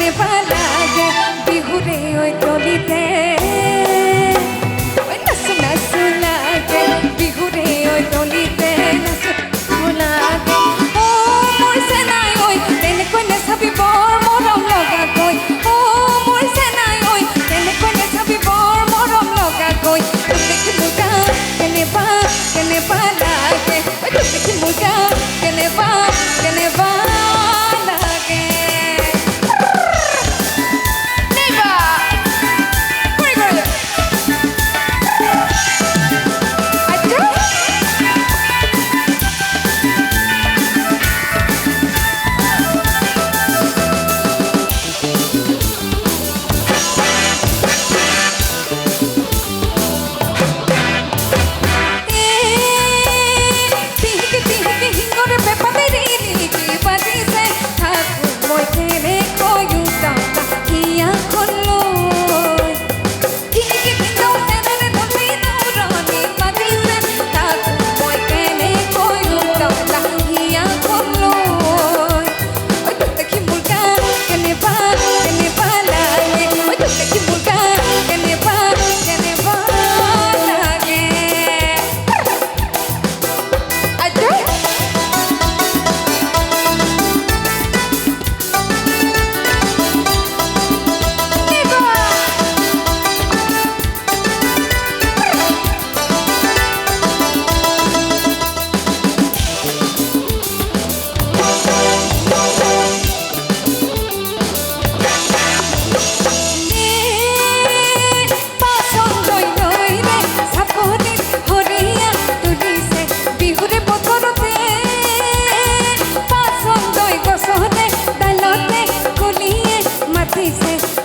কেনে পালাগে বিহুরে ওই তলিতে ওই নাচু নাচু লাগে বিহুরে ওই তলিতে নাচু লাগে ও মরছে নাই ওই তেনে কইনে ছাবি বর মরম লগা কই ও মরছে নাই ওই তেনে কইনে ছাবি বর মরম লগা কই দেখি মুগা কেনে পালাগে ওই দেখি মুগা কেনে পালাগে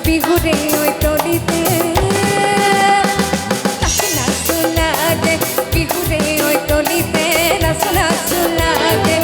বিহুরে ওই তলিতে নাচু নাচু লাগে বিহুরে ওই তলিতে নাচু নাচু লাগে